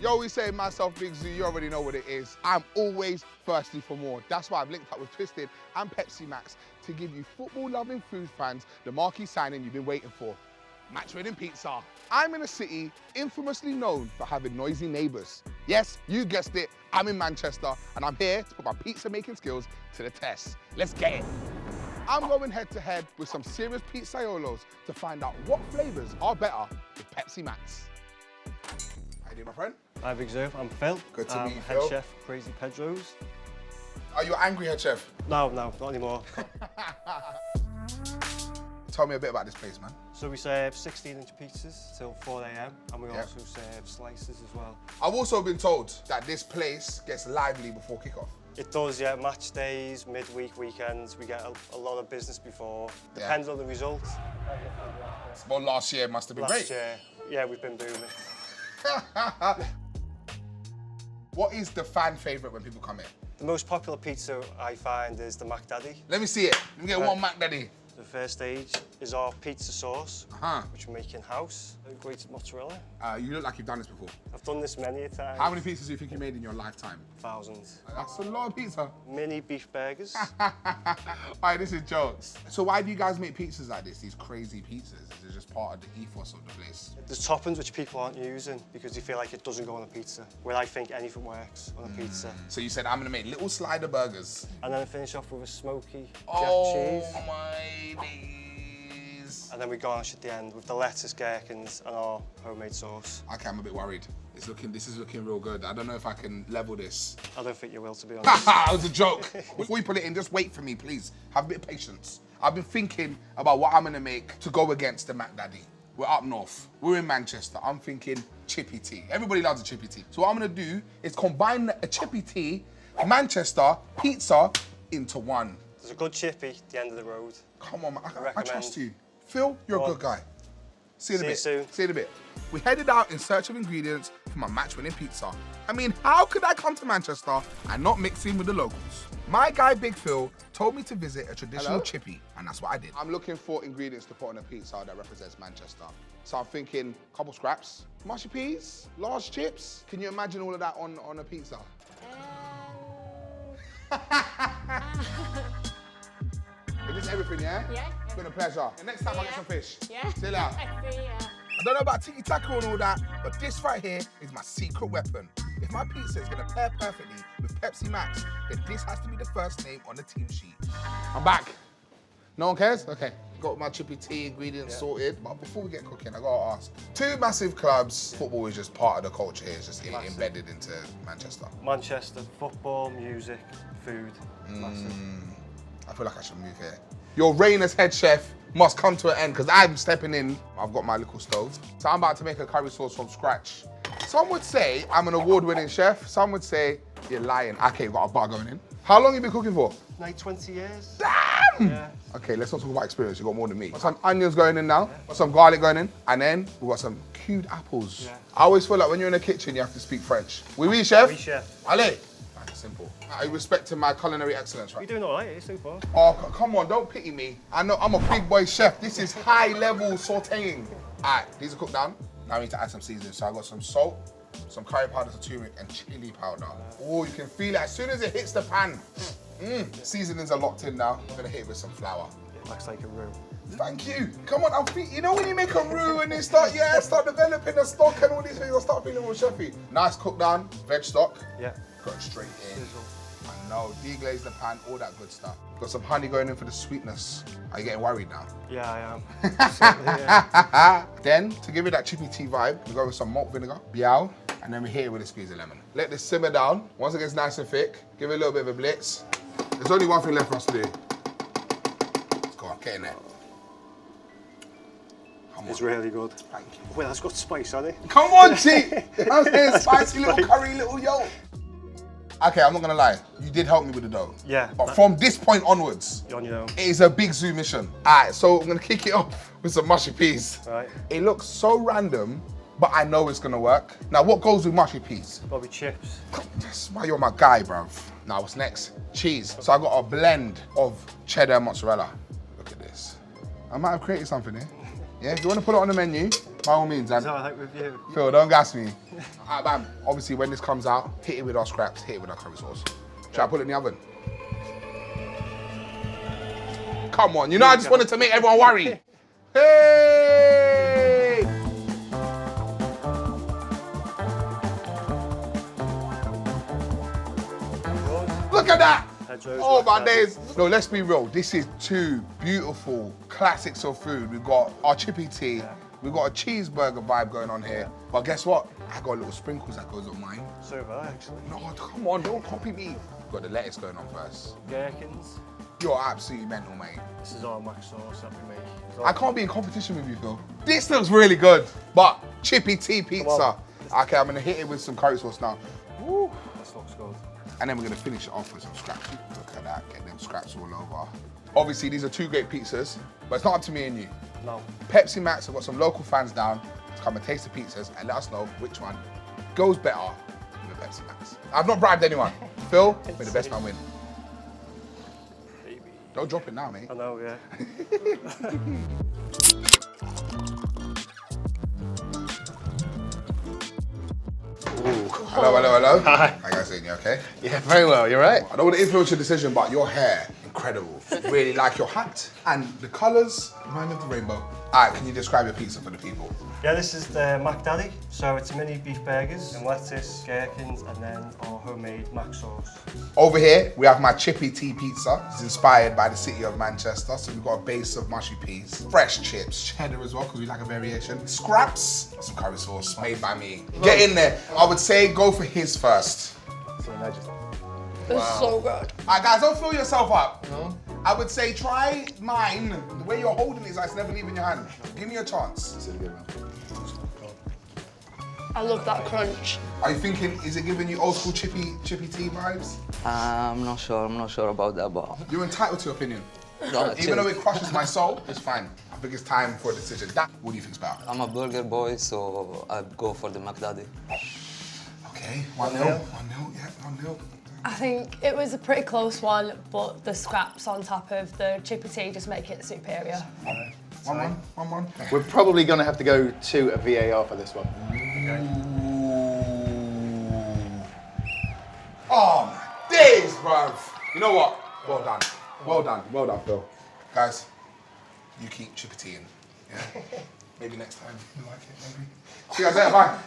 You always say myself, Big Zuu, you already know what it is. I'm always thirsty for more. That's why I've linked up with Twisted and Pepsi MAX to give you football-loving food fans the marquee signing you've been waiting for. Match-winning pizza. I'm in a city infamously known for having noisy neighbours. Yes, you guessed it, I'm in Manchester and I'm here to put my pizza-making skills to the test. Let's get it. I'm going head-to-head with some serious pizzaiolos to find out what flavours are better with Pepsi MAX. How you doing, my friend? Hi, Big Zuu. I'm Phil. Good to meet you, head Phil. chef, Crazy Pedros. Are you an angry head chef? No, not anymore. Tell me a bit about this place, man. So we serve 16-inch pizzas till 4 AM, and we also serve slices as well. I've also been told that this place gets lively before kickoff. It does, yeah. Match days, midweek, weekends. We get a lot of business before. Depends on the results. Well, last year must have been great. Last year, yeah, we've been booming. What is the fan favourite when people come in? The most popular pizza I find is the Mac Daddy. Let me see it. Let me get one Mac Daddy. The first stage is our pizza sauce, which we make in-house. Grated mozzarella. You look like you've done this before. I've done this many a time. How many pizzas do you think you made in your lifetime? Thousands. That's a lot of pizza. Mini beef burgers. All right, this is jokes. So why do you guys make pizzas like this, these crazy pizzas? Is it just part of the ethos of the place? There's toppings which people aren't using because they feel like it doesn't go on a pizza, where I think anything works on a pizza. So you said, I'm gonna make little slider burgers. And then I finish off with a smoky jack Oh cheese. my days. And then we garnish at the end with the lettuce, gherkins, and our homemade sauce. Okay, I'm a bit worried. This is looking real good. I don't know if I can level this. I don't think you will, to be honest. That was a joke. Before you put it in, just wait for me, please. Have a bit of patience. I've been thinking about what I'm gonna make to go against the Mac Daddy. We're up north. We're in Manchester. I'm thinking Chippy tea. Everybody loves a Chippy tea. So what I'm gonna do is combine a Chippy tea, Manchester, pizza into one. There's a good Chippy at the end of the road. Come on, man. I trust you. Phil, you're a good guy. See you in a bit. See you soon. See you in a bit. We headed out in search of ingredients for my match-winning pizza. I mean, how could I come to Manchester and not mix in with the locals? My guy, Big Phil, told me to visit a traditional Chippy, and that's what I did. I'm looking for ingredients to put on a pizza that represents Manchester. So I'm thinking couple scraps, mushy peas, large chips. Can you imagine all of that on a pizza? Is this everything, yeah? Yeah. It's been a pleasure. And next time I'll get some fish. Yeah. See you later. See ya. I don't know about tiki-taka and all that, but this right here is my secret weapon. If my pizza is gonna pair perfectly with Pepsi MAX, then this has to be the first name on the team sheet. I'm back. No one cares? Okay. Got my Chippy tea ingredients sorted, but before we get cooking, I gotta ask. Two massive clubs, football is just part of the culture here, it's just embedded into Manchester. Manchester, football, music, food, massive. I feel like I should move here. Your reign as head chef must come to an end because I'm stepping in. I've got my little stove. So I'm about to make a curry sauce from scratch. Some would say I'm an award-winning chef. Some would say you're lying. Okay, you've got a bar going in. How long have you been cooking for? Like 20 years. Damn! Yeah. Okay, let's not talk about experience. You've got more than me. Got some onions going in now. Got some garlic going in. And then we've got some cubed apples. Yeah. I always feel like when you're in the kitchen, you have to speak French. Oui, chef? Oui, chef. Allez. Simple. I respect my culinary excellence, right? You're doing all right, eh, so far. Oh, come on, don't pity me. I know I'm a big boy chef. This is high level sauteing. All right, these are cooked down. Now I need to add some seasoning. So I got some salt, some curry powder, some turmeric, and chili powder. Oh, you can feel it as soon as it hits the pan. Seasonings are locked in now. I'm gonna hit it with some flour. It looks like a roux. Thank you. Come on, you know when you make a roux and they start developing the stock and all these things, I start feeling all chefy. Nice cooked down veg stock. Yeah. Going straight in. I know, deglaze the pan, all that good stuff. Got some honey going in for the sweetness. Are you getting worried now? Yeah, I am. Certainly, yeah. Then, to give it that Chippy tea vibe, we go with some malt vinegar, biao, and then we hit it with a squeeze of lemon. Let this simmer down. Once it gets nice and thick, give it a little bit of a blitz. There's only one thing left for us to do. Let's go on, get in there. It's really good. Thank you. Wait, that's got spice on it. Come on, G! I'm saying spicy little curry, little yolk. Okay, I'm not gonna lie. You did help me with the dough. Yeah. But from this point onwards, You're on your own. it is a Big Zuu mission. All right, so I'm gonna kick it off with some mushy peas. Right. It looks so random, but I know it's gonna work. Now, what goes with mushy peas? Probably chips. That's why you're my guy, bruv. Now, what's next? Cheese. So I got a blend of cheddar and mozzarella. Look at this. I might have created something here. Yeah, if you want to put it on the menu, by all means. Is that all right with you? Phil, don't gas me. All right, bam. Obviously, when this comes out, hit it with our scraps, hit it with our curry sauce. Should I put it in the oven? Come on, you know I just wanted to make everyone worry. Hey! Look at that! Oh my days. No, let's be real. This is two beautiful classics of food. We've got our chippy tea. We've got a cheeseburger vibe going on here. But guess what? I got little sprinkles that goes on mine. So have I, actually. No, come on, don't copy me. Got the lettuce going on first. Gherkins. You're absolutely mental, mate. This is all mac sauce that we make. I can't be in competition with you, Phil. This looks really good. But chippy tea pizza. Okay, I'm gonna hit it with some curry sauce now. Woo. This looks good. And then we're gonna finish it off with some scraps. Look at that, get them scraps all over. Obviously, these are two great pizzas, but it's not up to me and you. No. Pepsi MAX have got some local fans down to come and taste the pizzas and let us know which one goes better with Pepsi MAX. I've not bribed anyone. Phil, may the best man win. Baby. Don't drop it now, mate. I know, yeah. Hello, hello, hello. Hi. How you guys doing? You okay? Yeah, very well. You're right. I don't want to influence your decision, but your hair, incredible. Really like your hat and the colours, remind me of the rainbow. All right, can you describe your pizza for the people? Yeah, this is the Mac Daddy. So it's mini beef burgers and lettuce, gherkins, and then our homemade mac sauce. Over here, we have my Chippy tea pizza. It's inspired by the city of Manchester. So we've got a base of mushy peas, fresh chips, cheddar as well, because we like a variation. Scraps, some curry sauce made by me. Get in there. I would say go for his first. So imagine. It's so good. All right, guys, don't fill yourself up. No. I would say try mine. The way you're holding it is like it's never leaving your hand. Give me a chance. I love that crunch. Are you thinking, is it giving you old school chippy tea vibes? I'm not sure about that, but You're entitled to your opinion. No, Even though it crushes my soul, it's fine. I think it's time for a decision. What do you think's better? I'm a burger boy, so I'd go for the McDaddy. Okay, 1-0. 1-0, yeah, 1-0. I think it was a pretty close one, but the scraps on top of the chippy tea just make it superior. 1-1. We're probably going to have to go to a VAR for this one. Oh my days, bruv. You know what? Well done. Well done, Phil. Guys, you keep chippy tea in. Yeah? Maybe next time you like it, maybe. See you guys later, bye.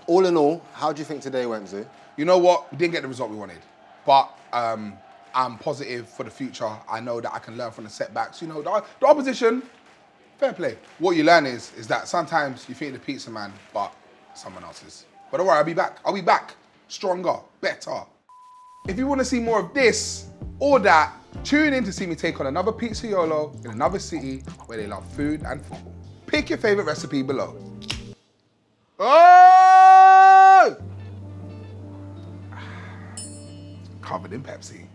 All in all, how do you think today went, Zuu? You know what? We didn't get the result we wanted, but I'm positive for the future. I know that I can learn from the setbacks. You know, the opposition, fair play. What you learn is that sometimes you think the pizza man, but someone else is. But don't worry, I'll be back. I'll be back, stronger, better. If you want to see more of this or that, tune in to see me take on another pizzaiolo in another city where they love food and football. Pick your favorite recipe below. Oh! Covered in Pepsi.